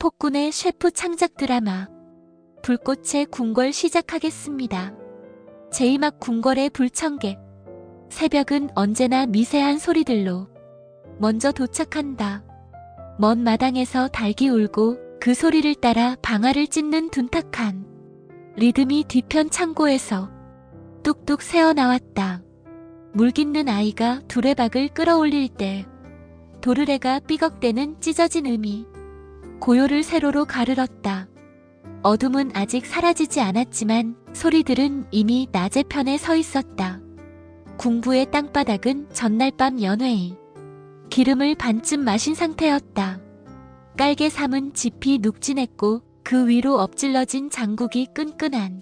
폭군의 셰프 창작 드라마 불꽃의 궁궐 시작하겠습니다. 제2막 궁궐의 불청객. 새벽은 언제나 미세한 소리들로 먼저 도착한다. 먼 마당에서 닭이 울고 그 소리를 따라 방아를 찢는 둔탁한 리듬이 뒤편 창고에서 뚝뚝 새어나왔다. 물깃는 아이가 두레박을 끌어올릴 때 도르래가 삐걱대는 찢어진 음이 고요를 세로로 가르렀다. 어둠은 아직 사라지지 않았지만 소리들은 이미 낮의 편에 서 있었다. 궁부의 땅바닥은 전날 밤 연회의 기름을 반쯤 마신 상태였다. 깔개 삼은 짚이 눅진했고 그 위로 엎질러진 장국이 끈끈한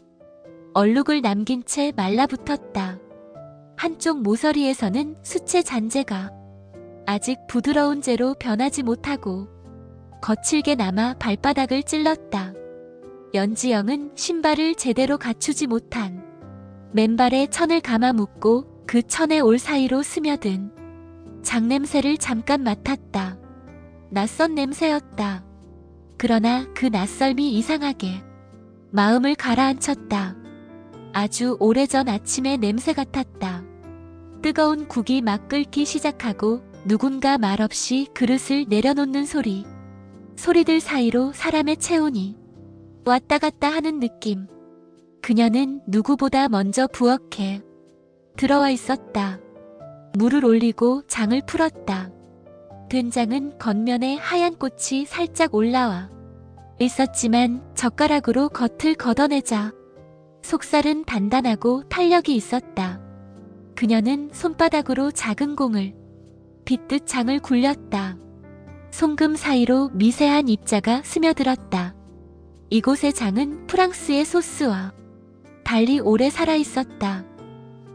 얼룩을 남긴 채 말라붙었다. 한쪽 모서리에서는 수채 잔재가 아직 부드러운 재로 변하지 못하고 거칠게 남아 발바닥을 찔렀다. 연지영은 신발을 제대로 갖추지 못한 맨발에 천을 감아 묶고 그 천의 올 사이로 스며든 장냄새를 잠깐 맡았다. 낯선 냄새였다. 그러나 그 낯설미 이상하게 마음을 가라앉혔다. 아주 오래전 아침의 냄새 같았다. 뜨거운 국이 막 끓기 시작하고 누군가 말없이 그릇을 내려놓는 소리. 소리들 사이로 사람의 체온이 왔다 갔다 하는 느낌. 그녀는 누구보다 먼저 부엌에 들어와 있었다. 물을 올리고 장을 풀었다. 된장은 겉면에 하얀 꽃이 살짝 올라와 있었지만 젓가락으로 겉을 걷어내자 속살은 단단하고 탄력이 있었다. 그녀는 손바닥으로 작은 공을 빗듯 장을 굴렸다. 송금 사이로 미세한 입자가 스며들었다. 이곳의 장은 프랑스의 소스와 달리 오래 살아있었다.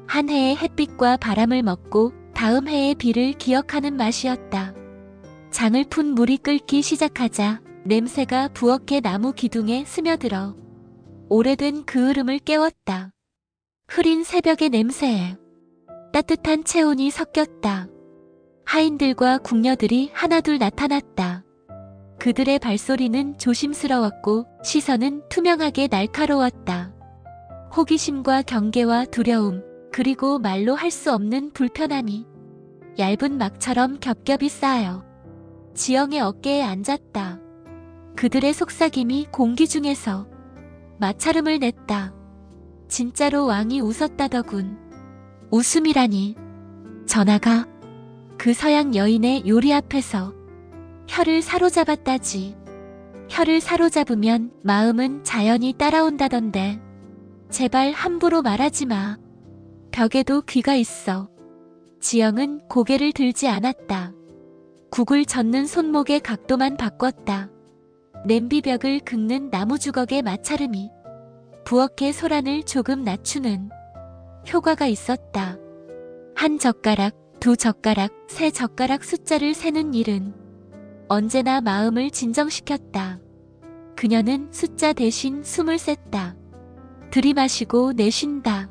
한 해의 햇빛과 바람을 먹고 다음 해의 비를 기억하는 맛이었다. 장을 푼 물이 끓기 시작하자 냄새가 부엌의 나무 기둥에 스며들어 오래된 그 흐름을 깨웠다. 흐린 새벽의 냄새에 따뜻한 체온이 섞였다. 하인들과 궁녀들이 하나둘 나타났다. 그들의 발소리는 조심스러웠고 시선은 투명하게 날카로웠다. 호기심과 경계와 두려움, 그리고 말로 할 수 없는 불편함이 얇은 막처럼 겹겹이 쌓여 지영의 어깨에 앉았다. 그들의 속삭임이 공기 중에서 마찰음을 냈다. 진짜로 왕이 웃었다더군. 웃음이라니. 전하가 그 서양 여인의 요리 앞에서 혀를 사로잡았다지. 혀를 사로잡으면 마음은 자연히 따라온다던데. 제발 함부로 말하지 마. 벽에도 귀가 있어. 지영은 고개를 들지 않았다. 국을 젓는 손목의 각도만 바꿨다. 냄비벽을 긁는 나무 주걱의 마찰음이 부엌의 소란을 조금 낮추는 효과가 있었다. 한 젓가락, 두 젓가락, 세 젓가락 숫자를 세는 일은 언제나 마음을 진정시켰다. 그녀는 숫자 대신 숨을 셌다. 들이마시고 내쉰다.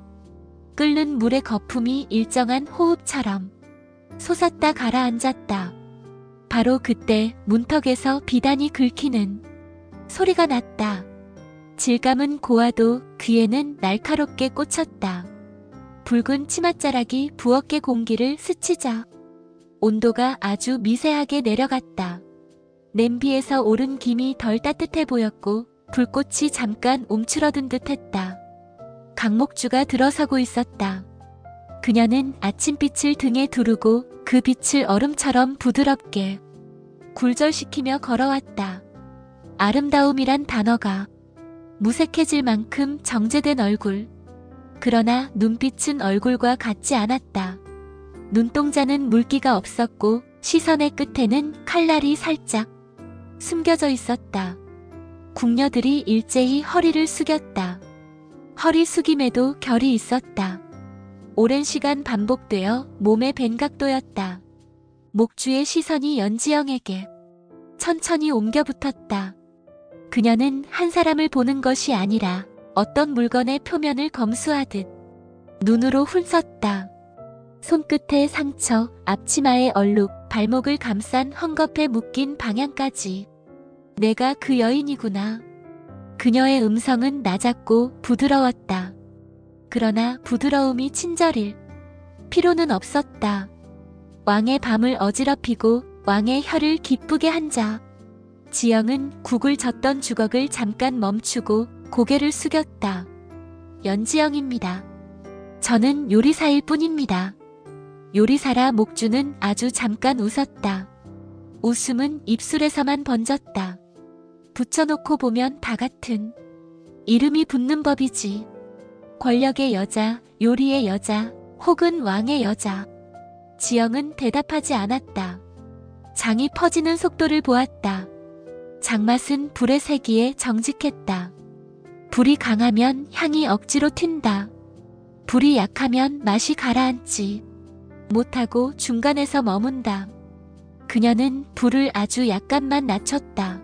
끓는 물의 거품이 일정한 호흡처럼 솟았다 가라앉았다. 바로 그때 문턱에서 비단이 긁히는 소리가 났다. 질감은 고와도 귀에는 날카롭게 꽂혔다. 붉은 치맛자락이 부엌의 공기를 스치자 온도가 아주 미세하게 내려갔다. 냄비에서 오른 김이 덜 따뜻해 보였고 불꽃이 잠깐 움츠러든 듯했다. 강목주가 들어서고 있었다. 그녀는 아침빛을 등에 두르고 그 빛을 얼음처럼 부드럽게 굴절시키며 걸어왔다. 아름다움이란 단어가 무색해질 만큼 정제된 얼굴. 그러나 눈빛은 얼굴과 같지 않았다. 눈동자는 물기가 없었고 시선의 끝에는 칼날이 살짝 숨겨져 있었다. 궁녀들이 일제히 허리를 숙였다. 허리 숙임에도 결이 있었다. 오랜 시간 반복되어 몸에 밴 각도였다. 목주의 시선이 연지영에게 천천히 옮겨 붙었다. 그녀는 한 사람을 보는 것이 아니라 어떤 물건의 표면을 검수하듯 눈으로 훑었다. 손끝의 상처, 앞치마의 얼룩, 발목을 감싼 헝겊에 묶인 방향까지 내가 그 여인이구나. 그녀의 음성은 낮았고 부드러웠다. 그러나 부드러움이 친절일 필요는 없었다. 왕의 밤을 어지럽히고 왕의 혀를 기쁘게 한 자. 지영은 국을 젓던 주걱을 잠깐 멈추고 고개를 숙였다. 연지영입니다. 저는 요리사일 뿐입니다. 요리사라 목주는 아주 잠깐 웃었다. 웃음은 입술에서만 번졌다. 붙여놓고 보면 다 같은 이름이 붙는 법이지. 권력의 여자, 요리의 여자, 혹은 왕의 여자. 지영은 대답하지 않았다. 장이 퍼지는 속도를 보았다. 장맛은 불의 세기에 정직했다. 불이 강하면 향이 억지로 튄다. 불이 약하면 맛이 가라앉지 못하고 중간에서 머문다. 그녀는 불을 아주 약간만 낮췄다.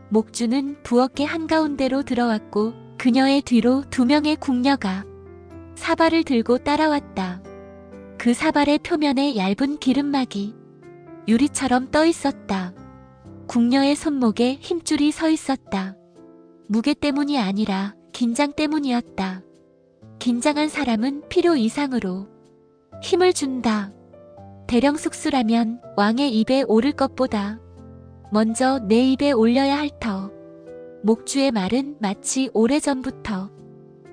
목주는 부엌의 한가운데로 들어왔고 그녀의 뒤로 2명의 궁녀가 사발을 들고 따라왔다. 그 사발의 표면에 얇은 기름막이 유리처럼 떠 있었다. 궁녀의 손목에 힘줄이 서 있었다. 무게 때문이 아니라 긴장 때문이었다. 긴장한 사람은 필요 이상으로 힘을 준다. 대령 숙수라면 왕의 입에 오를 것보다 먼저 내 입에 올려야 할 터. 목주의 말은 마치 오래전부터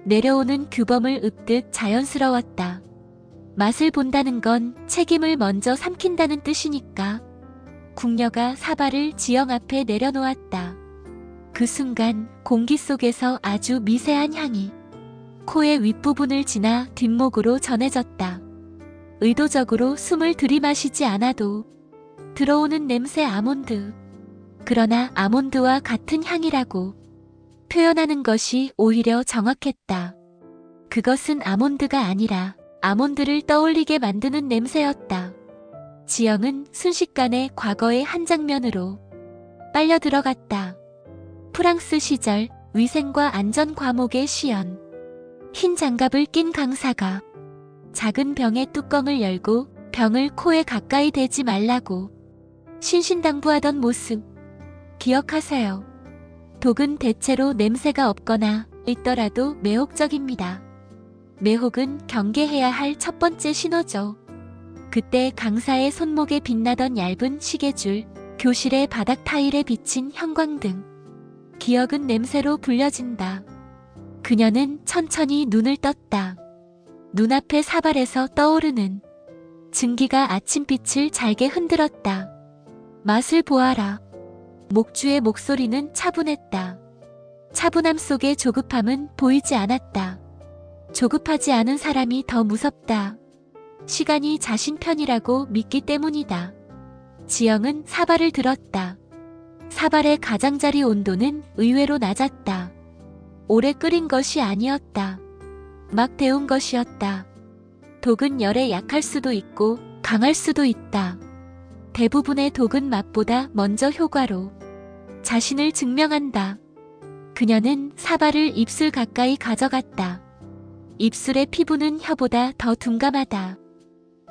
내려오는 규범을 읊듯 자연스러웠다. 맛을 본다는 건 책임을 먼저 삼킨다는 뜻이니까. 궁녀가 사발을 지영 앞에 내려놓았다. 그 순간 공기 속에서 아주 미세한 향이 코의 윗부분을 지나 뒷목으로 전해졌다. 의도적으로 숨을 들이마시지 않아도 들어오는 냄새 아몬드. 그러나 아몬드와 같은 향이라고 표현하는 것이 오히려 정확했다. 그것은 아몬드가 아니라 아몬드를 떠올리게 만드는 냄새였다. 지영은 순식간에 과거의 한 장면으로 빨려 들어갔다. 프랑스 시절 위생과 안전 과목의 시연. 흰 장갑을 낀 강사가 작은 병의 뚜껑을 열고 병을 코에 가까이 대지 말라고 신신당부하던 모습 기억하세요. 독은 대체로 냄새가 없거나 있더라도 매혹적입니다. 매혹은 경계해야 할 첫 번째 신호죠. 그때 강사의 손목에 빛나던 얇은 시계줄, 교실의 바닥 타일에 비친 형광등. 기억은 냄새로 불려진다. 그녀는 천천히 눈을 떴다. 눈앞의 사발에서 떠오르는 증기가 아침빛을 잘게 흔들었다. 맛을 보아라. 목주의 목소리는 차분했다. 차분함 속의 조급함은 보이지 않았다. 조급하지 않은 사람이 더 무섭다. 시간이 자신 편이라고 믿기 때문이다. 지영은 사발을 들었다. 사발의 가장자리 온도는 의외로 낮았다. 오래 끓인 것이 아니었다. 막 데운 것이었다. 독은 열에 약할 수도 있고 강할 수도 있다. 대부분의 독은 맛보다 먼저 효과로 자신을 증명한다. 그녀는 사발을 입술 가까이 가져갔다. 입술의 피부는 혀보다 더 둔감하다.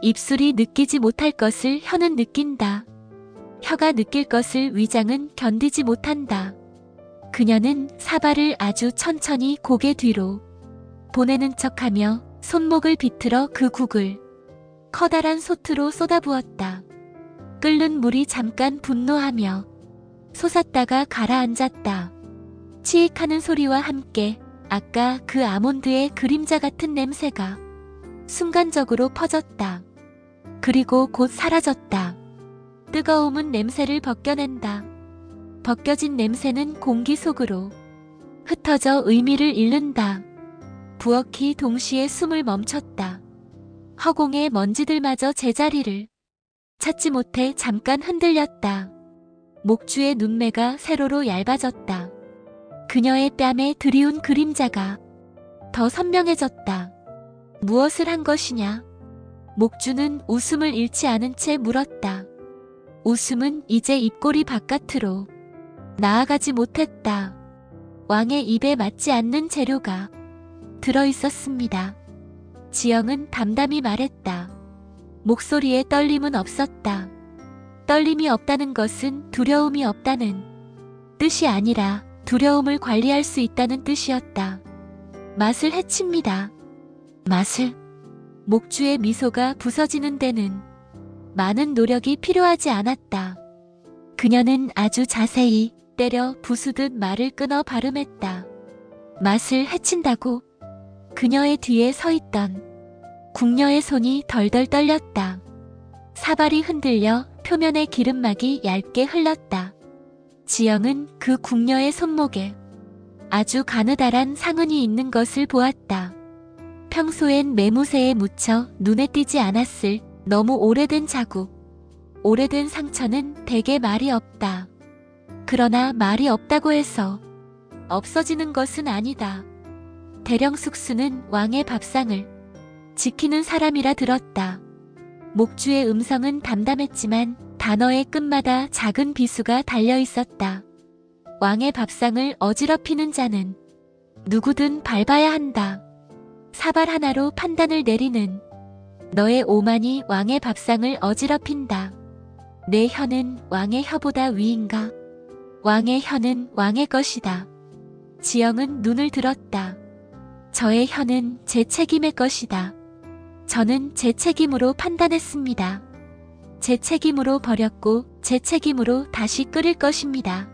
입술이 느끼지 못할 것을 혀는 느낀다. 혀가 느낄 것을 위장은 견디지 못한다. 그녀는 사발을 아주 천천히 고개 뒤로 보내는 척하며 손목을 비틀어 그 국을 커다란 솥으로 쏟아부었다. 끓는 물이 잠깐 분노하며 솟았다가 가라앉았다. 치익하는 소리와 함께 아까 그 아몬드의 그림자 같은 냄새가 순간적으로 퍼졌다. 그리고 곧 사라졌다. 뜨거움은 냄새를 벗겨낸다. 벗겨진 냄새는 공기 속으로 흩어져 의미를 잃는다. 부엌이 동시에 숨을 멈췄다. 허공의 먼지들마저 제자리를 찾지 못해 잠깐 흔들렸다. 목주의 눈매가 세로로 얇아졌다. 그녀의 뺨에 드리운 그림자가 더 선명해졌다. 무엇을 한 것이냐? 목주는 웃음을 잃지 않은 채 물었다. 웃음은 이제 입꼬리 바깥으로 나아가지 못했다. 왕의 입에 맞지 않는 재료가 들어있었습니다. 지영은 담담히 말했다. 목소리에 떨림은 없었다. 떨림이 없다는 것은 두려움이 없다는 뜻이 아니라 두려움을 관리할 수 있다는 뜻이었다. 맛을 해칩니다. 맛을? 목주의 미소가 부서지는 데는 많은 노력이 필요하지 않았다. 그녀는 아주 자세히 때려 부수듯 말을 끊어 발음했다. 맛을 해친다고? 그녀의 뒤에 서 있던 궁녀의 손이 덜덜 떨렸다. 사발이 흔들려 표면의 기름막이 얇게 흘렀다. 지영은 그 궁녀의 손목에 아주 가느다란 상흔이 있는 것을 보았다. 평소엔 매무새에 묻혀 눈에 띄지 않았을 너무 오래된 자국, 오래된 상처는 대개 말이 없다. 그러나 말이 없다고 해서 없어지는 것은 아니다. 대령숙수는 왕의 밥상을 지키는 사람이라 들었다. 목주의 음성은 담담했지만 단어의 끝마다 작은 비수가 달려 있었다. 왕의 밥상을 어지럽히는 자는 누구든 밟아야 한다. 사발 하나로 판단을 내리는 너의 오만이 왕의 밥상을 어지럽힌다. 내 혀는 왕의 혀보다 위인가? 왕의 혀는 왕의 것이다. 지영은 눈을 들었다. 저의 혀는 제 책임의 것이다. 저는 제 책임으로 판단했습니다. 제 책임으로 버렸고 제 책임으로 다시 끓일 것입니다.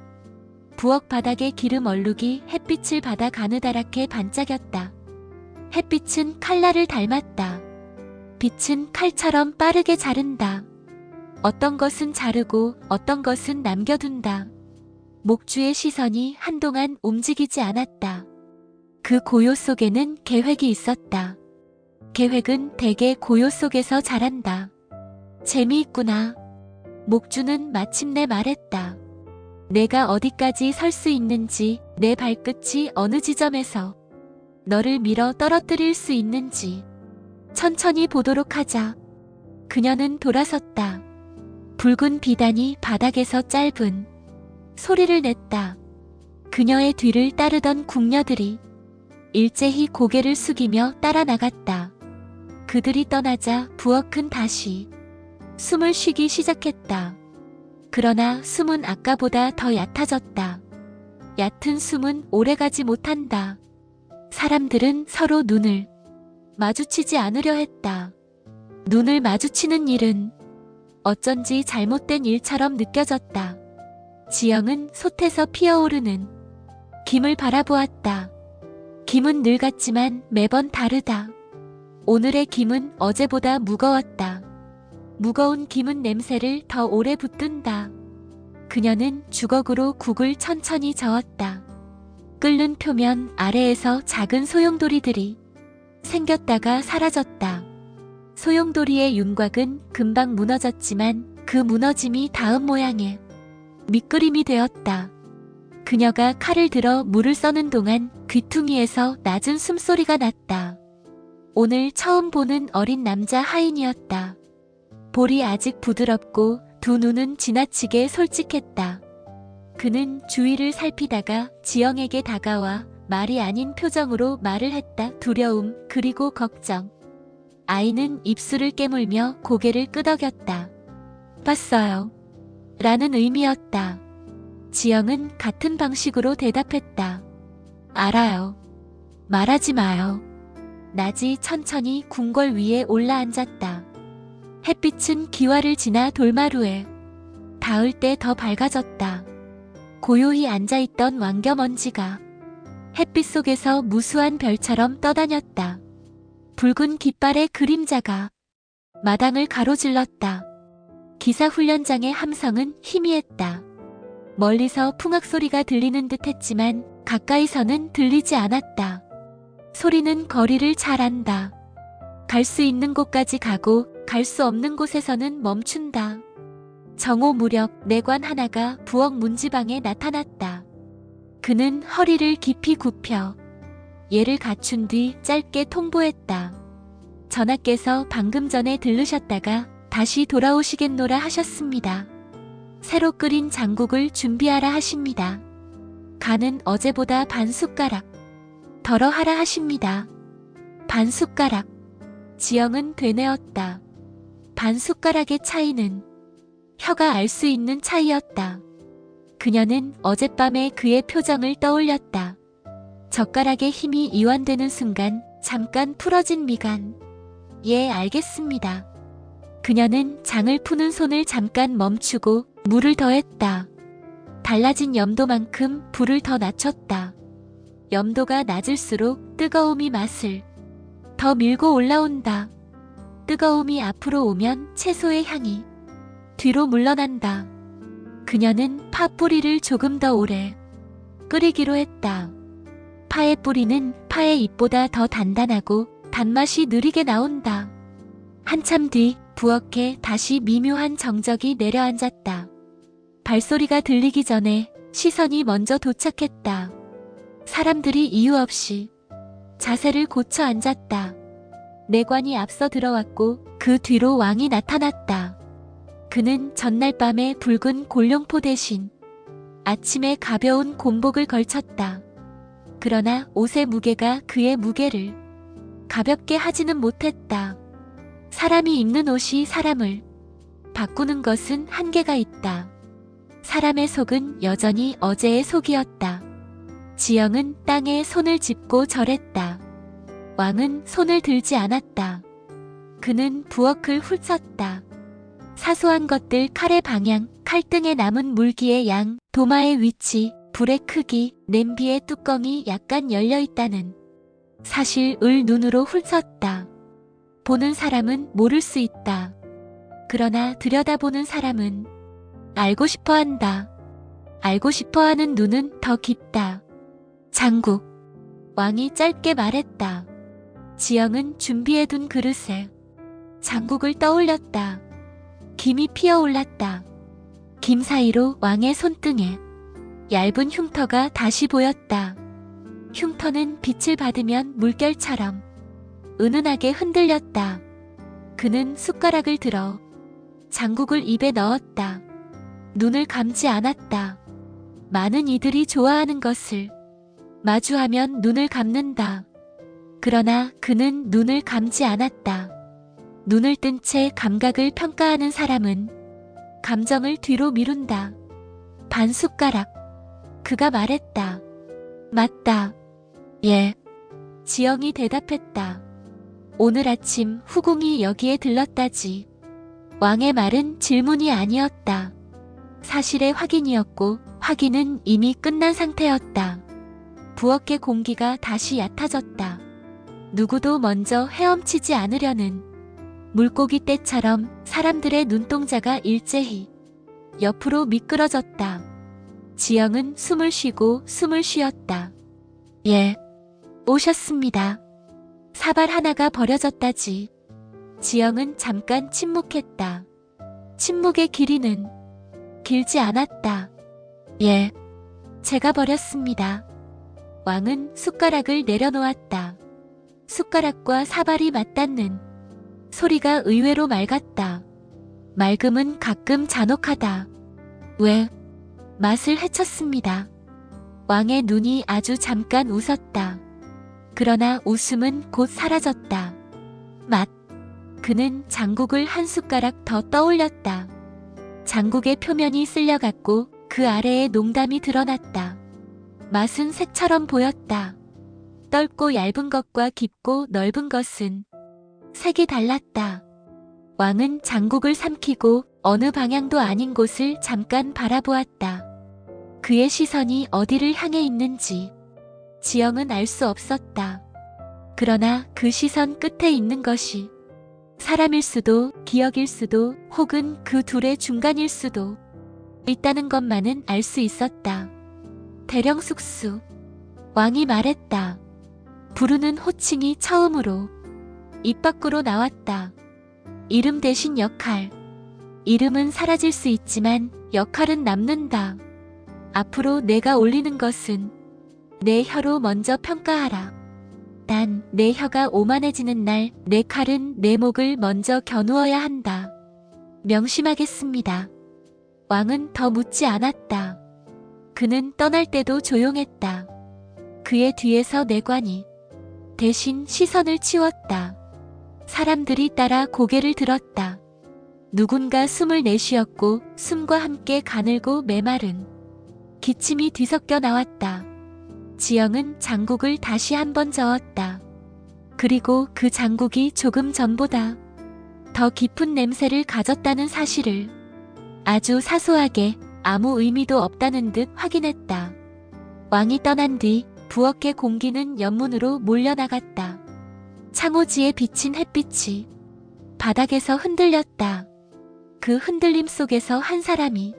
부엌 바닥의 기름 얼룩이 햇빛을 받아 가느다랗게 반짝였다. 햇빛은 칼날을 닮았다. 빛은 칼처럼 빠르게 자른다. 어떤 것은 자르고 어떤 것은 남겨둔다. 목주의 시선이 한동안 움직이지 않았다. 그 고요 속에는 계획이 있었다. 계획은 대개 고요 속에서 자란다. 재미있구나. 목주는 마침내 말했다. 내가 어디까지 설 수 있는지, 내 발끝이 어느 지점에서 너를 밀어 떨어뜨릴 수 있는지 천천히 보도록 하자. 그녀는 돌아섰다. 붉은 비단이 바닥에서 짧은 소리를 냈다. 그녀의 뒤를 따르던 궁녀들이 일제히 고개를 숙이며 따라 나갔다. 그들이 떠나자 부엌은 다시 숨을 쉬기 시작했다. 그러나 숨은 아까보다 더 얕아졌다. 얕은 숨은 오래가지 못한다. 사람들은 서로 눈을 마주치지 않으려 했다. 눈을 마주치는 일은 어쩐지 잘못된 일처럼 느껴졌다. 지영은 솥에서 피어오르는 김을 바라보았다. 김은 늘 같지만 매번 다르다. 오늘의 김은 어제보다 무거웠다. 무거운 김은 냄새를 더 오래 붙든다. 그녀는 주걱으로 국을 천천히 저었다. 끓는 표면 아래에서 작은 소용돌이들이 생겼다가 사라졌다. 소용돌이의 윤곽은 금방 무너졌지만 그 무너짐이 다음 모양의 밑그림이 되었다. 그녀가 칼을 들어 물을 써는 동안 귀퉁이에서 낮은 숨소리가 났다. 오늘 처음 보는 어린 남자 하인이었다. 볼이 아직 부드럽고 두 눈은 지나치게 솔직했다. 그는 주위를 살피다가 지영에게 다가와 말이 아닌 표정으로 말을 했다. 두려움 그리고 걱정. 아이는 입술을 깨물며 고개를 끄덕였다. 봤어요. 라는 의미였다. 지영은 같은 방식으로 대답했다. 알아요. 말하지 마요. 낮이 천천히 궁궐 위에 올라앉았다. 햇빛은 기와를 지나 돌마루에 닿을 때 더 밝아졌다. 고요히 앉아있던 왕겨먼지가 햇빛 속에서 무수한 별처럼 떠다녔다. 붉은 깃발의 그림자가 마당을 가로질렀다. 기사훈련장의 함성은 희미했다. 멀리서 풍악 소리가 들리는 듯 했지만 가까이서는 들리지 않았다. 소리는 거리를 잘 안다. 갈 수 있는 곳까지 가고 갈 수 없는 곳에서는 멈춘다. 정오 무렵 내관 하나가 부엌 문지방에 나타났다. 그는 허리를 깊이 굽혀 예를 갖춘 뒤 짧게 통보했다. 전하께서 방금 전에 들르셨다가 다시 돌아오시겠노라 하셨습니다. 새로 끓인 장국을 준비하라 하십니다. 간은 어제보다 반 숟가락 덜어 하라 하십니다. 반 숟가락. 지영은 되뇌었다. 반 숟가락의 차이는 혀가 알 수 있는 차이였다. 그녀는 어젯밤의 그의 표정을 떠올렸다. 젓가락에 힘이 이완되는 순간 잠깐 풀어진 미간. 예, 알겠습니다. 그녀는 장을 푸는 손을 잠깐 멈추고 물을 더했다. 달라진 염도만큼 불을 더 낮췄다. 염도가 낮을수록 뜨거움이 맛을 더 밀고 올라온다. 뜨거움이 앞으로 오면 채소의 향이 뒤로 물러난다. 그녀는 파 뿌리를 조금 더 오래 끓이기로 했다. 파의 뿌리는 파의 잎보다 더 단단하고 단맛이 느리게 나온다. 한참 뒤 부엌에 다시 미묘한 정적이 내려앉았다. 발소리가 들리기 전에 시선이 먼저 도착했다. 사람들이 이유 없이 자세를 고쳐 앉았다. 내관이 앞서 들어왔고 그 뒤로 왕이 나타났다. 그는 전날 밤에 붉은 골룡포 대신 아침에 가벼운 곰복을 걸쳤다. 그러나 옷의 무게가 그의 무게를 가볍게 하지는 못했다. 사람이 입는 옷이 사람을 바꾸는 것은 한계가 있다. 사람의 속은 여전히 어제의 속이었다. 지영은 땅에 손을 짚고 절했다. 왕은 손을 들지 않았다. 그는 부엌을 훑었다. 사소한 것들, 칼의 방향, 칼등에 남은 물기의 양, 도마의 위치, 불의 크기, 냄비의 뚜껑이 약간 열려있다는 사실을 눈으로 훑었다. 보는 사람은 모를 수 있다. 그러나 들여다보는 사람은 알고 싶어 한다. 알고 싶어 하는 눈은 더 깊다. 장국. 왕이 짧게 말했다. 지영은 준비해둔 그릇에 장국을 떠올렸다. 김이 피어올랐다. 김 사이로 왕의 손등에 얇은 흉터가 다시 보였다. 흉터는 빛을 받으면 물결처럼 은은하게 흔들렸다. 그는 숟가락을 들어 장국을 입에 넣었다. 눈을 감지 않았다. 많은 이들이 좋아하는 것을 마주하면 눈을 감는다. 그러나 그는 눈을 감지 않았다. 눈을 뜬 채 감각을 평가하는 사람은 감정을 뒤로 미룬다. 반 숟가락. 그가 말했다. 맞다. 예. 지영이 대답했다. 오늘 아침 후궁이 여기에 들렀다지. 왕의 말은 질문이 아니었다. 사실의 확인이었고 확인은 이미 끝난 상태였다. 부엌의 공기가 다시 얕아졌다. 누구도 먼저 헤엄치지 않으려는 물고기 떼처럼 사람들의 눈동자가 일제히 옆으로 미끄러졌다. 지영은 숨을 쉬고 숨을 쉬었다. 예, 오셨습니다. 사발 하나가 버려졌다지. 지영은 잠깐 침묵했다. 침묵의 길이는 길지 않았다. 예, 제가 버렸습니다. 왕은 숟가락을 내려놓았다. 숟가락과 사발이 맞닿는 소리가 의외로 맑았다. 맑음은 가끔 잔혹하다. 왜? 맛을 해쳤습니다. 왕의 눈이 아주 잠깐 웃었다. 그러나 웃음은 곧 사라졌다. 맛. 그는 장국을 한 숟가락 더 떠올렸다. 장국의 표면이 쓸려갔고 그 아래에 농담이 드러났다. 맛은 색처럼 보였다. 넓고 얇은 것과 깊고 넓은 것은 색이 달랐다. 왕은 장국을 삼키고 어느 방향도 아닌 곳을 잠깐 바라보았다. 그의 시선이 어디를 향해 있는지 지영은 알 수 없었다. 그러나 그 시선 끝에 있는 것이 사람일 수도 기억일 수도 혹은 그 둘의 중간일 수도 있다는 것만은 알 수 있었다. 대령 숙수. 왕이 말했다. 부르는 호칭이 처음으로 입 밖으로 나왔다. 이름 대신 역할. 이름은 사라질 수 있지만 역할은 남는다. 앞으로 내가 올리는 것은 내 혀로 먼저 평가하라. 난 내 혀가 오만해지는 날 내 칼은 내 목을 먼저 겨누어야 한다. 명심하겠습니다. 왕은 더 묻지 않았다. 그는 떠날 때도 조용했다. 그의 뒤에서 내관이 대신 시선을 치웠다. 사람들이 따라 고개를 들었다. 누군가 숨을 내쉬었고 숨과 함께 가늘고 메마른 기침이 뒤섞여 나왔다. 지영은 장국을 다시 한번 저었다. 그리고 그 장국이 조금 전보다 더 깊은 냄새를 가졌다는 사실을 아주 사소하게 아무 의미도 없다는 듯 확인했다. 왕이 떠난 뒤 부엌의 공기는 연문으로 몰려나갔다. 창호지에 비친 햇빛이 바닥에서 흔들렸다. 그 흔들림 속에서 한 사람이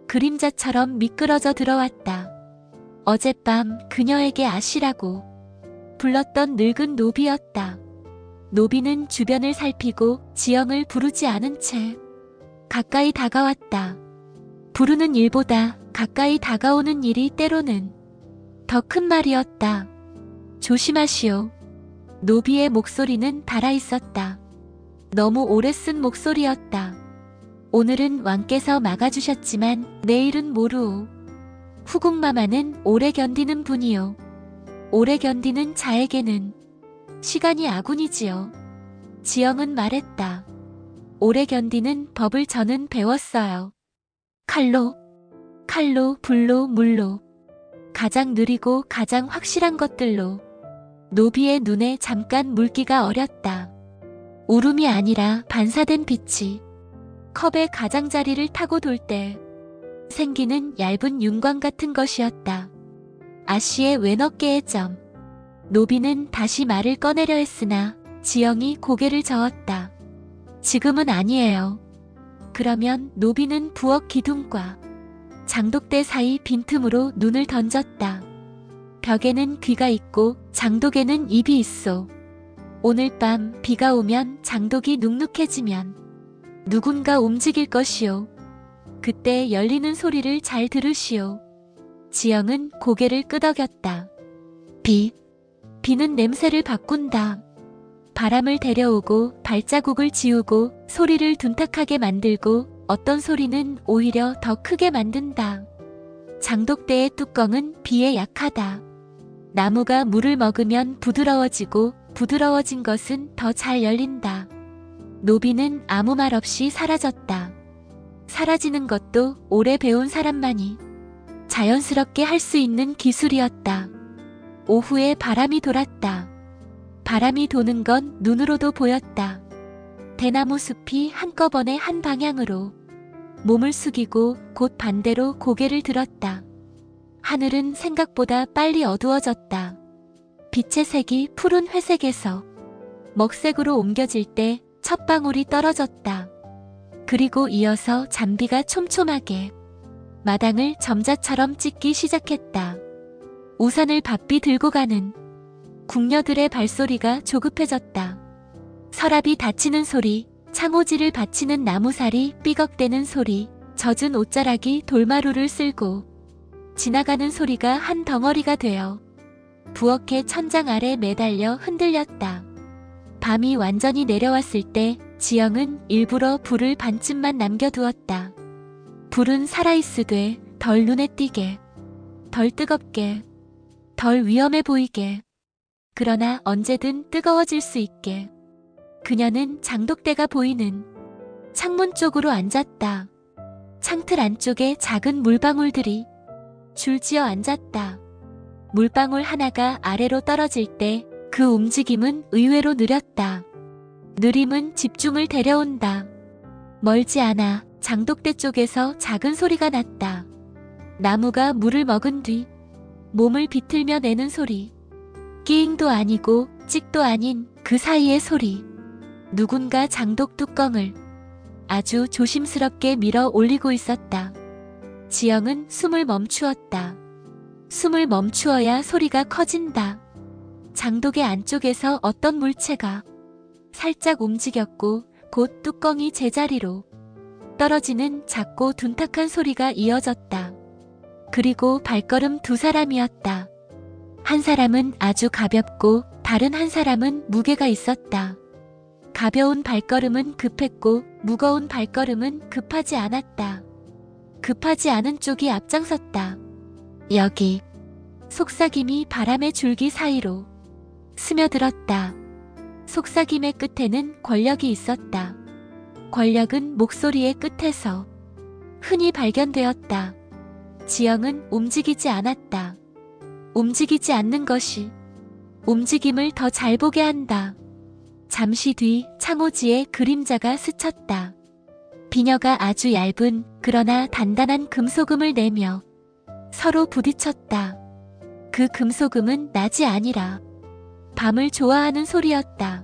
그림자처럼 미끄러져 들어왔다. 어젯밤 그녀에게 아씨라고 불렀던 늙은 노비였다. 노비는 주변을 살피고 지영을 부르지 않은 채 가까이 다가왔다. 부르는 일보다 가까이 다가오는 일이 때로는 더 큰 말이었다. 조심하시오. 노비의 목소리는 달아있었다. 너무 오래 쓴 목소리였다. 오늘은 왕께서 막아주셨지만 내일은 모르오. 후궁마마는 오래 견디는 분이요. 오래 견디는 자에게는 시간이 아군이지요. 지영은 말했다. 오래 견디는 법을 저는 배웠어요. 칼로, 불로, 물로. 가장 느리고 가장 확실한 것들로. 노비의 눈에 잠깐 물기가 어렸다. 울음이 아니라 반사된 빛이 컵의 가장자리를 타고 돌 때 생기는 얇은 윤광 같은 것이었다. 아씨의 왼어깨의 점. 노비는 다시 말을 꺼내려 했으나 지영이 고개를 저었다. 지금은 아니에요. 그러면 노비는 부엌 기둥과 장독대 사이 빈틈으로 눈을 던졌다. 벽에는 귀가 있고 장독에는 입이 있어. 오늘 밤 비가 오면 장독이 눅눅해지면 누군가 움직일 것이오. 그때 열리는 소리를 잘 들으시오. 지영은 고개를 끄덕였다. 비는 냄새를 바꾼다. 바람을 데려오고 발자국을 지우고 소리를 둔탁하게 만들고 어떤 소리는 오히려 더 크게 만든다. 장독대의 뚜껑은 비에 약하다. 나무가 물을 먹으면 부드러워지고 부드러워진 것은 더 잘 열린다. 노비는 아무 말 없이 사라졌다. 사라지는 것도 오래 배운 사람만이 자연스럽게 할 수 있는 기술이었다. 오후에 바람이 돌았다. 바람이 도는 건 눈으로도 보였다. 대나무 숲이 한꺼번에 한 방향으로 몸을 숙이고 곧 반대로 고개를 들었다. 하늘은 생각보다 빨리 어두워졌다. 빛의 색이 푸른 회색에서 먹색으로 옮겨질 때 첫 방울이 떨어졌다. 그리고 이어서 잔비가 촘촘하게 마당을 점자처럼 찍기 시작했다. 우산을 바삐 들고 가는 궁녀들의 발소리가 조급해졌다. 서랍이 닫히는 소리, 창호지를 받치는 나무살이 삐걱대는 소리, 젖은 옷자락이 돌마루를 쓸고 지나가는 소리가 한 덩어리가 되어 부엌의 천장 아래 매달려 흔들렸다. 밤이 완전히 내려왔을 때 지영은 일부러 불을 반쯤만 남겨두었다. 불은 살아있으되 덜 눈에 띄게, 덜 뜨겁게, 덜 위험해 보이게, 그러나 언제든 뜨거워질 수 있게. 그녀는 장독대가 보이는 창문 쪽으로 앉았다. 창틀 안쪽에 작은 물방울들이 줄지어 앉았다. 물방울 하나가 아래로 떨어질 때 그 움직임은 의외로 느렸다. 느림은 집중을 데려온다. 멀지 않아 장독대 쪽에서 작은 소리가 났다. 나무가 물을 먹은 뒤 몸을 비틀며 내는 소리. 끼잉도 아니고 찍도 아닌 그 사이의 소리. 누군가 장독 뚜껑을 아주 조심스럽게 밀어 올리고 있었다. 지영은 숨을 멈추었다. 숨을 멈추어야 소리가 커진다. 장독의 안쪽에서 어떤 물체가 살짝 움직였고 곧 뚜껑이 제자리로 떨어지는 작고 둔탁한 소리가 이어졌다. 그리고 발걸음 두 사람이었다. 한 사람은 아주 가볍고 다른 한 사람은 무게가 있었다. 가벼운 발걸음은 급했고 무거운 발걸음은 급하지 않았다. 급하지 않은 쪽이 앞장섰다. 여기. 속삭임이 바람의 줄기 사이로 스며들었다. 속삭임의 끝에는 권력이 있었다. 권력은 목소리의 끝에서 흔히 발견되었다. 지영은 움직이지 않았다. 움직이지 않는 것이 움직임을 더 잘 보게 한다. 잠시 뒤 창호지에 그림자가 스쳤다. 비녀가 아주 얇은 그러나 단단한 금소금을 내며 서로 부딪혔다. 그 금소금은 낮이 아니라 밤을 좋아하는 소리였다.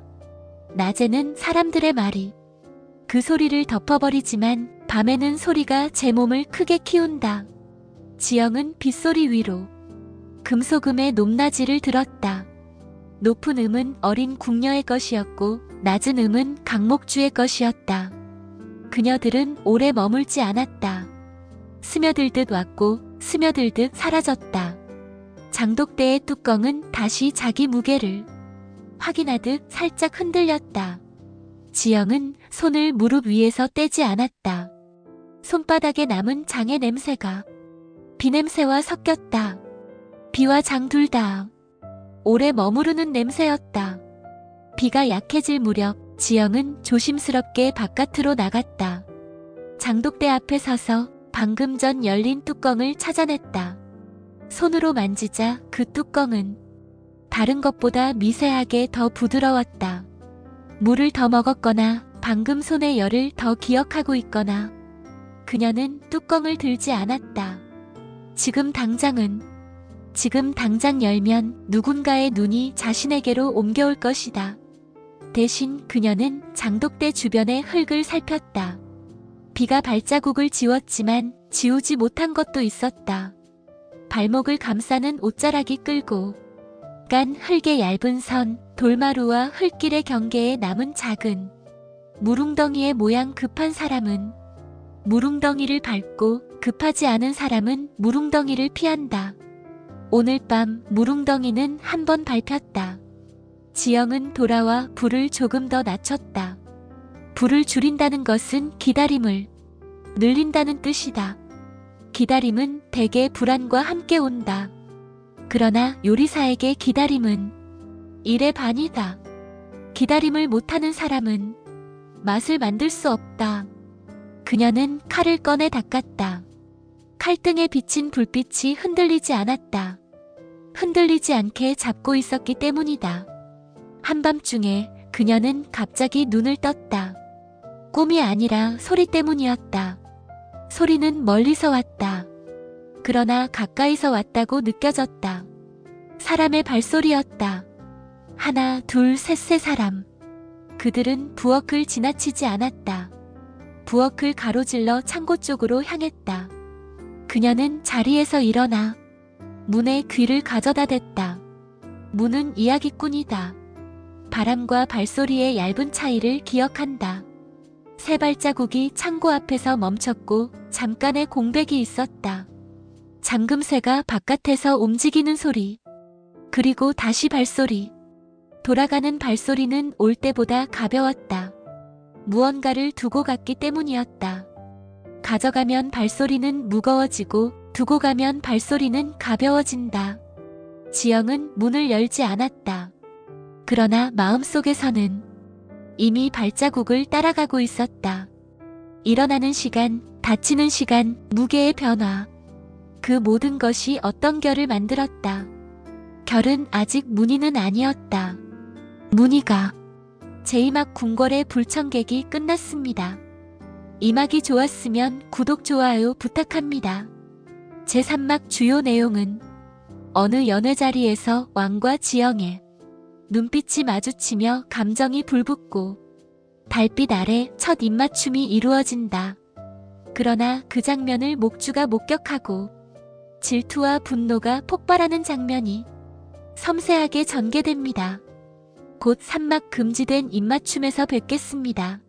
낮에는 사람들의 말이 그 소리를 덮어버리지만 밤에는 소리가 제 몸을 크게 키운다. 지영은 빗소리 위로 금소금의 높낮이를 들었다. 높은 음은 어린 궁녀의 것이었고 낮은 음은 강목주의 것이었다. 그녀들은 오래 머물지 않았다. 스며들듯 왔고 스며들듯 사라졌다. 장독대의 뚜껑은 다시 자기 무게를 확인하듯 살짝 흔들렸다. 지영은 손을 무릎 위에서 떼지 않았다. 손바닥에 남은 장의 냄새가 비냄새와 섞였다. 비와 장 둘 다 오래 머무르는 냄새였다. 비가 약해질 무렵 지영은 조심스럽게 바깥으로 나갔다. 장독대 앞에 서서 방금 전 열린 뚜껑을 찾아냈다. 손으로 만지자 그 뚜껑은 다른 것보다 미세하게 더 부드러웠다. 물을 더 먹었거나 방금 손의 열을 더 기억하고 있거나 그녀는 뚜껑을 들지 않았다. 지금 당장 열면 누군가의 눈이 자신에게로 옮겨올 것이다. 대신 그녀는 장독대 주변의 흙을 살폈다. 비가 발자국을 지웠지만 지우지 못한 것도 있었다. 발목을 감싸는 옷자락이 끌고 간 흙의 얇은 선, 돌마루와 흙길의 경계에 남은 작은 무릉덩이의 모양. 급한 사람은 무릉덩이를 밟고 급하지 않은 사람은 무릉덩이를 피한다. 오늘 밤 무릉덩이는 한 번 밟혔다. 지영은 돌아와 불을 조금 더 낮췄다. 불을 줄인다는 것은 기다림을 늘린다는 뜻이다. 기다림은 대개 불안과 함께 온다. 그러나 요리사에게 기다림은 일의 반이다. 기다림을 못하는 사람은 맛을 만들 수 없다. 그녀는 칼을 꺼내 닦았다. 칼등에 비친 불빛이 흔들리지 않았다. 흔들리지 않게 잡고 있었기 때문이다. 한밤중에 그녀는 갑자기 눈을 떴다. 꿈이 아니라 소리 때문이었다. 소리는 멀리서 왔다. 그러나 가까이서 왔다고 느껴졌다. 사람의 발소리였다. 하나, 둘, 셋, 세 사람. 그들은 부엌을 지나치지 않았다. 부엌을 가로질러 창고 쪽으로 향했다. 그녀는 자리에서 일어나 문에 귀를 가져다 댔다. 문은 이야기꾼이다. 바람과 발소리의 얇은 차이를 기억한다. 새 발자국이 창고 앞에서 멈췄고 잠깐의 공백이 있었다. 잠금새가 바깥에서 움직이는 소리. 그리고 다시 발소리. 돌아가는 발소리는 올 때보다 가벼웠다. 무언가를 두고 갔기 때문이었다. 가져가면 발소리는 무거워지고 두고 가면 발소리는 가벼워진다. 지영은 문을 열지 않았다. 그러나 마음속에서는 이미 발자국을 따라가고 있었다. 일어나는 시간, 닫히는 시간, 무게의 변화. 그 모든 것이 어떤 결을 만들었다. 결은 아직 문의는 아니었다. 문의가 제2막 궁궐의 불청객이 끝났습니다. 이 막이 좋았으면 구독, 좋아요 부탁합니다. 제3막 주요 내용은 어느 연회 자리에서 왕과 지영의 눈빛이 마주치며 감정이 불붙고 달빛 아래 첫 입맞춤이 이루어진다. 그러나 그 장면을 목주가 목격하고 질투와 분노가 폭발하는 장면이 섬세하게 전개됩니다. 곧 3막 금지된 입맞춤에서 뵙겠습니다.